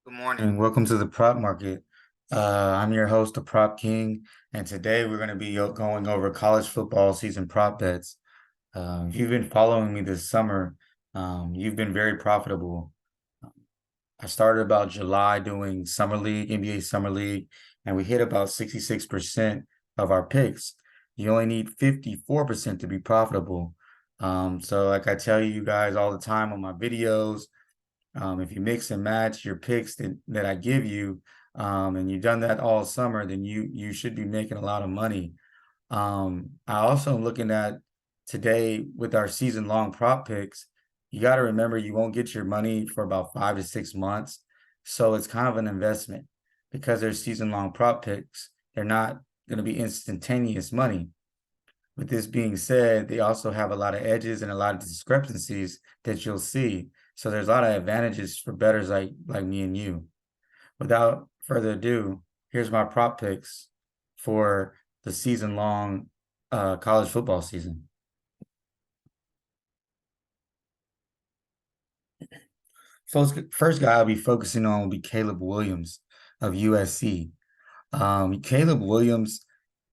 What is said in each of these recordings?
Good morning. Welcome to the prop market. I'm your host, the Prop King, and today we're going to be going over college football season prop bets. If you've been following me this summer, you've been very profitable. I started about July doing Summer League, NBA Summer League, and we hit about 66% of our picks. You only need 54% to be profitable. So like I tell you guys all the time on my videos, if you mix and match your picks that I give you, and you've done that all summer, then you should be making a lot of money. I also am looking at today with our season long prop picks. You got to remember you won't get your money for about 5 to 6 months, so it's kind of an investment because they're season long prop picks. They're not going to be instantaneous money. With this being said, they also have a lot of edges and a lot of discrepancies that you'll see. So there's a lot of advantages for bettors like me and you. Without further ado, here's my prop picks for the season long college football season. First guy I'll be focusing on will be Caleb Williams of USC. Caleb Williams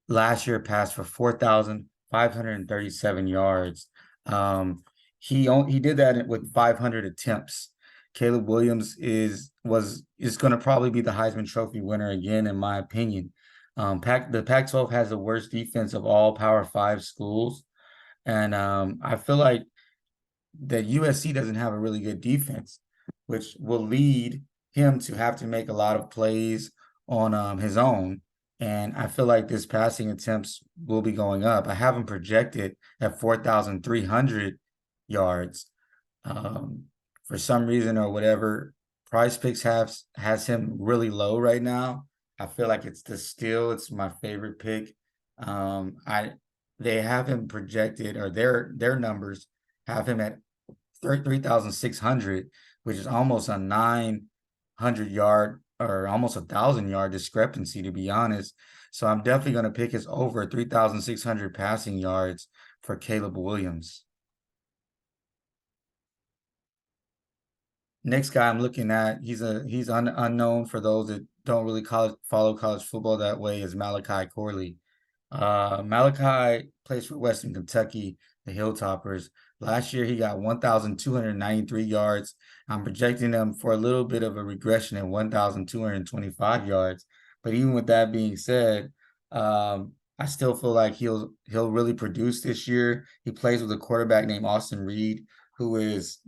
last year passed for 4,537 yards. He did that with 500 attempts. Caleb Williams is going to probably be the Heisman Trophy winner again, in my opinion. The Pac-12 has the worst defense of all Power Five schools, and I feel like that USC doesn't have a really good defense, which will lead him to have to make a lot of plays on his own. And I feel like this passing attempts will be going up. I have him projected at 4,300 yards. For some reason or whatever, Price Picks has him really low right now. I feel like it's my favorite pick. I They have him projected, or their numbers have him at 3,600, which is almost a 900 yard or almost 1,000 yard discrepancy, to be honest. So I'm definitely going to pick his over 3,600 passing yards for Caleb Williams. Next guy I'm looking at, he's unknown for those that don't really follow college football that way, is Malachi Corley. Malachi plays for Western Kentucky, the Hilltoppers. Last year, he got 1,293 yards. I'm projecting him for a little bit of a regression at 1,225 yards. But even with that being said, I still feel like he'll really produce this year. He plays with a quarterback named Austin Reed, who is,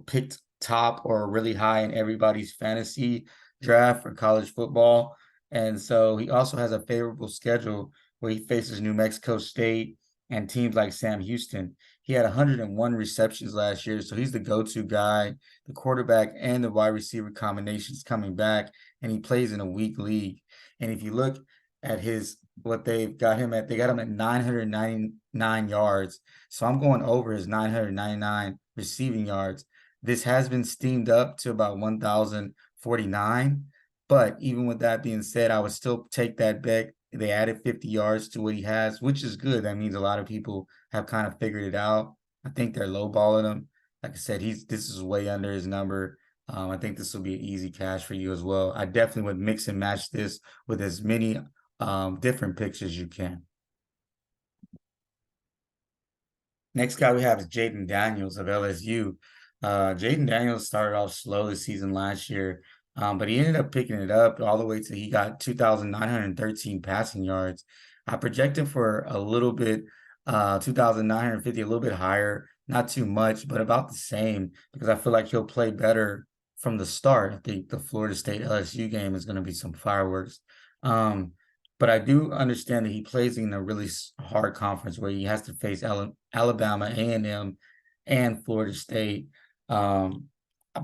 picked top or really high in everybody's fantasy draft for college football. And so he also has a favorable schedule where he faces New Mexico State and teams like Sam Houston. He had 101 receptions last year, so he's the go-to guy. The quarterback and the wide receiver combinations coming back, and he plays in a weak league. And if you look at what they've got him at, they got him at 999 yards. So I'm going over his 999 receiving yards. This has been steamed up to about 1,049. But even with that being said, I would still take that bet. They added 50 yards to what he has, which is good. That means a lot of people have kind of figured it out. I think they're lowballing him. Like I said, this is way under his number. I think this will be an easy cash for you as well. I definitely would mix and match this with as many different picks as you can. Next guy we have is Jaden Daniels of LSU. Jaden Daniels started off slow this season last year, but he ended up picking it up all the way to he got 2,913 passing yards. I project him for a little bit, 2,950, a little bit higher, not too much, but about the same because I feel like he'll play better from the start. I think the Florida State LSU game is going to be some fireworks. Um, but I do understand that he plays in a really hard conference where he has to face Alabama, A&M, and Florida State. Um,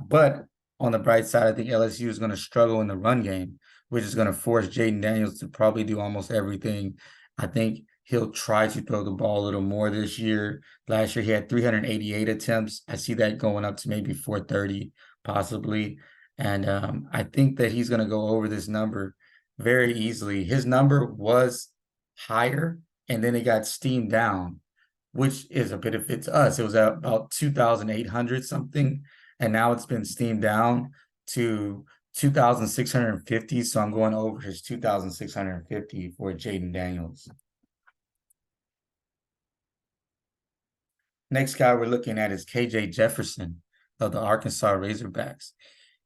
but on the bright side, I think LSU is going to struggle in the run game, which is going to force Jaden Daniels to probably do almost everything. I think he'll try to throw the ball a little more this year. Last year, he had 388 attempts. I see that going up to maybe 430, possibly. And I think that he's going to go over this number very easily. His number was higher, and then it got steamed down, which is a benefit to us. It was at about 2,800 something, and now it's been steamed down to 2,650. So I'm going over his 2,650 for Jaden Daniels. Next guy we're looking at is KJ Jefferson of the Arkansas Razorbacks.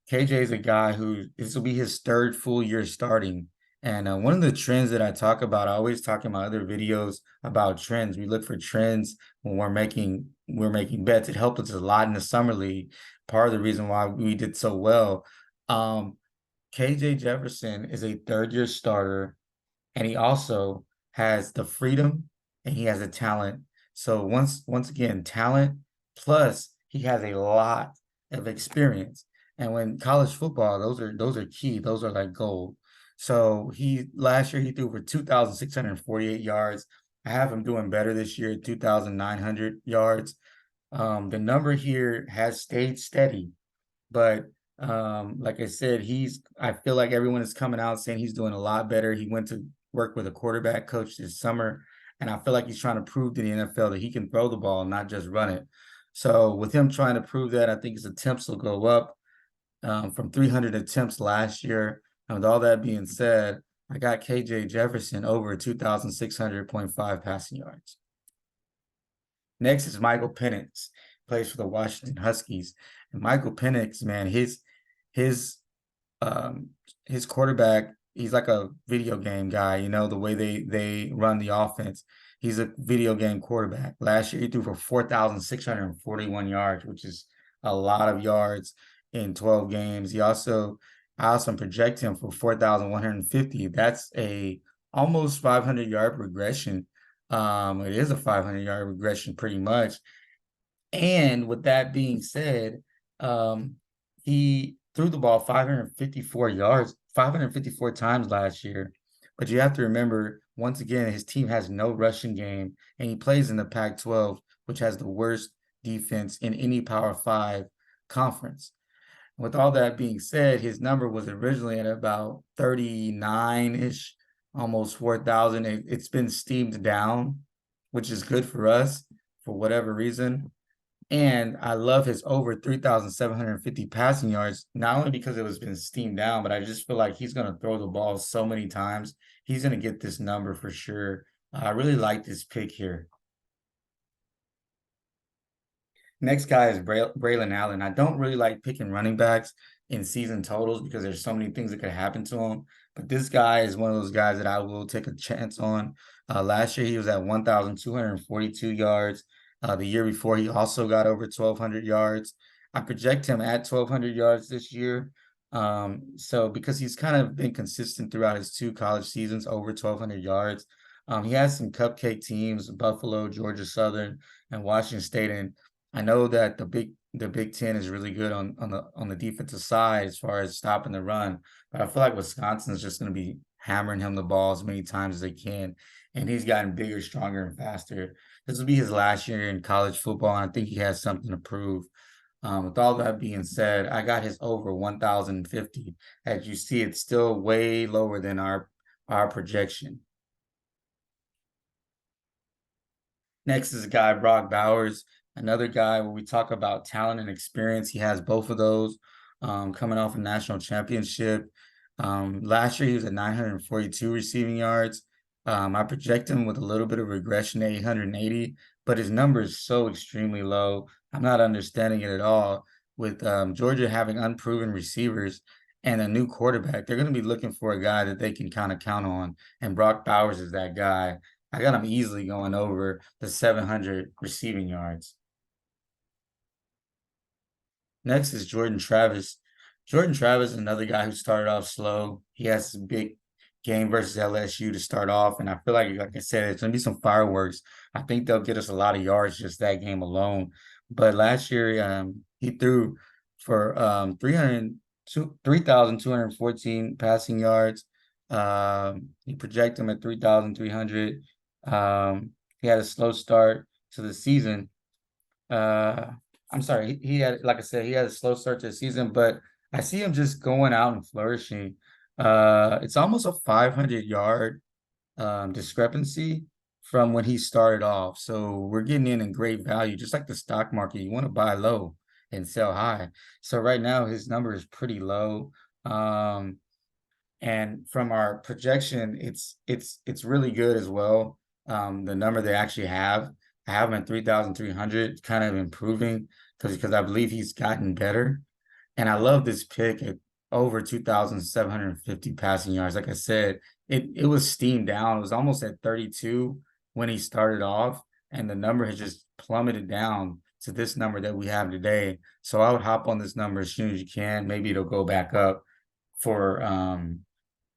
KJ is a guy who this will be his third full year starting. And one of the trends that I talk about, I always talk in my other videos about trends. We look for trends when we're making bets. It helped us a lot in the summer league. Part of the reason why we did so well. Um, KJ Jefferson is a third year starter, and he also has the freedom and he has the talent. So once again, talent plus he has a lot of experience. And when college football, those are key. Those are like gold. So he last year he threw for 2,648 yards. I have him doing better this year, 2,900 yards. The number here has stayed steady, but like I said, I feel like everyone is coming out saying he's doing a lot better. He went to work with a quarterback coach this summer, and I feel like he's trying to prove to the NFL that he can throw the ball, not just run it. So with him trying to prove that, I think his attempts will go up from 300 attempts last year. And with all that being said, I got KJ Jefferson over 2,600.5 passing yards. Next is Michael Penix, plays for the Washington Huskies. And Michael Penix, man, his um his quarterback, he's like a video game guy, the way they run the offense. He's a video game quarterback. Last year he threw for 4,641 yards, which is a lot of yards in 12 games. I also project him for 4,150. That's a almost 500-yard regression. It is a 500-yard regression pretty much. And with that being said, he threw the ball 554 yards, 554 times last year. But you have to remember, once again, his team has no rushing game, and he plays in the Pac-12, which has the worst defense in any Power Five conference. With all that being said, his number was originally at about 39-ish, almost 4,000. It's been steamed down, which is good for us for whatever reason. And I love his over 3,750 passing yards, not only because it was been steamed down, but I just feel like he's going to throw the ball so many times. He's going to get this number for sure. I really like this pick here. Next guy is Braylon Allen. I don't really like picking running backs in season totals because there's so many things that could happen to him. But this guy is one of those guys that I will take a chance on. Last year, he was at 1,242 yards. The year before, he also got over 1,200 yards. I project him at 1,200 yards this year. So because he's kind of been consistent throughout his two college seasons, over 1,200 yards. He has some cupcake teams, Buffalo, Georgia Southern, and Washington State. And I know that the Big Ten is really good on the defensive side as far as stopping the run, but I feel like Wisconsin is just going to be hammering him the ball as many times as they can, and he's gotten bigger, stronger, and faster. This will be his last year in college football, and I think he has something to prove. With all that being said, I got his over 1,050. As you see, it's still way lower than our projection. Next is a guy, Brock Bowers, another guy where we talk about talent and experience. He has both of those coming off a national championship. Last year, he was at 942 receiving yards. I project him with a little bit of regression to 880, but his number is so extremely low. I'm not understanding it at all. With Georgia having unproven receivers and a new quarterback, they're going to be looking for a guy that they can kind of count on. And Brock Bowers is that guy. I got him easily going over the 700 receiving yards. Next is Jordan Travis. Jordan Travis is another guy who started off slow. He has a big game versus LSU to start off, and I feel like I said, it's going to be some fireworks. I think they'll get us a lot of yards just that game alone. But last year, he threw for 3,214 passing yards. He projected him at 3,300. He had a slow start to the season. Uh, I'm sorry, he had, like I said, he had a slow start to the season, but I see him just going out and flourishing. It's almost a 500-yard discrepancy from when he started off. So we're getting in great value, just like the stock market. You want to buy low and sell high. So right now his number is pretty low. And from our projection, it's really good as well. The number they actually have, I have him at 3,300, kind of improving because I believe he's gotten better. And I love this pick at over 2,750 passing yards. Like I said, it was steamed down. It was almost at 32 when he started off, and the number has just plummeted down to this number that we have today. So I would hop on this number as soon as you can. Maybe it'll go back up for um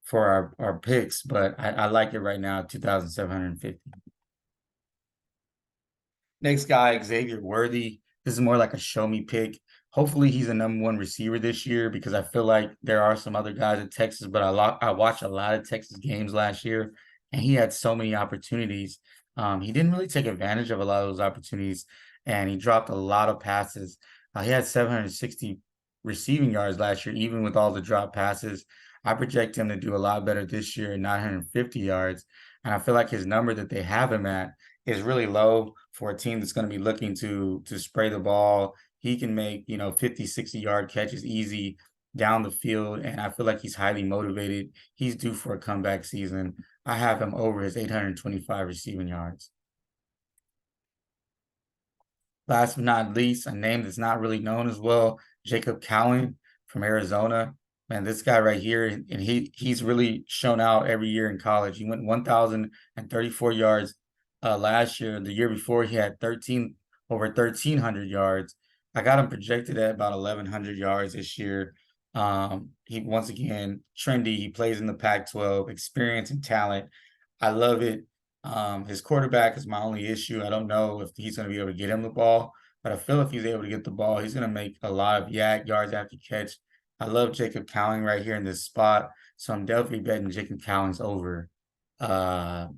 for our picks, but I like it right now, 2,750. Next guy, Xavier Worthy. This is more like a show me pick. Hopefully, he's a number one receiver this year because I feel like there are some other guys at Texas, but I watched a lot of Texas games last year, and he had so many opportunities. He didn't really take advantage of a lot of those opportunities, and he dropped a lot of passes. He had 760 receiving yards last year, even with all the drop passes. I project him to do a lot better this year, 950 yards, and I feel like his number that they have him at is really low for a team that's going to be looking to spray the ball. He can make, 50, 60-yard catches easy down the field, and I feel like he's highly motivated. He's due for a comeback season. I have him over his 825 receiving yards. Last but not least, a name that's not really known as well, Jacob Cowan from Arizona. Man, this guy right here, and he's really shown out every year in college. He went 1,034 yards last year. The year before, he had over 1,300 yards. I got him projected at about 1,100 yards this year. He once again trendy. He plays in the Pac-12, experience and talent. I love it. His quarterback is my only issue. I don't know if he's going to be able to get him the ball, but I feel if he's able to get the ball, he's going to make a lot of yards after catch. I love Jacob Cowing right here in this spot, so I'm definitely betting Jacob Cowing's over. Uh,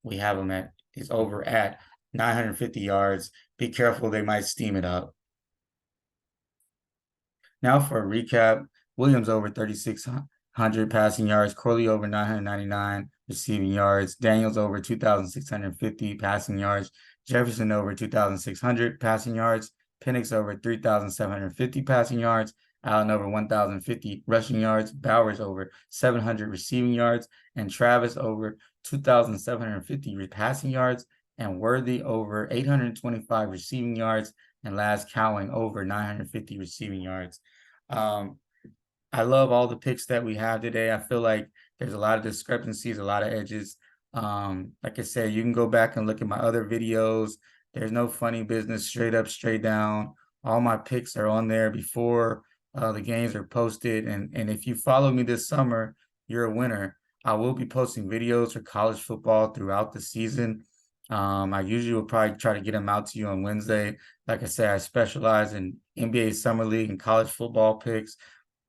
we have him at is over at 950 yards. Be careful, they might steam it up. Now for a recap, Williams over 3,600 passing yards, Corley over 999 receiving yards, Daniels over 2,650 passing yards, Jefferson over 2,600 passing yards, Penix over 3,750 passing yards, Allen over 1,050 rushing yards, Bowers over 700 receiving yards, and Travis over 2,750 passing yards, and Worthy over 825 receiving yards, and last Cowing over 950 receiving yards. Um, I love all the picks that we have today. I feel like there's a lot of discrepancies, a lot of edges. Like I said, you can go back and look at my other videos. There's no funny business, straight up, straight down. All my picks are on there before the games are posted. And if you follow me this summer, you're a winner. I will be posting videos for college football throughout the season. I usually will probably try to get them out to you on Wednesday. Like I said, I specialize in NBA Summer League and college football picks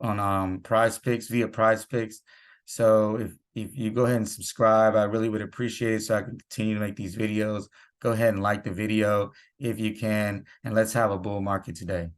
on Prize Picks via Prize Picks. So if you go ahead and subscribe, I really would appreciate it so I can continue to make these videos. Go ahead and like the video if you can, and let's have a bull market today.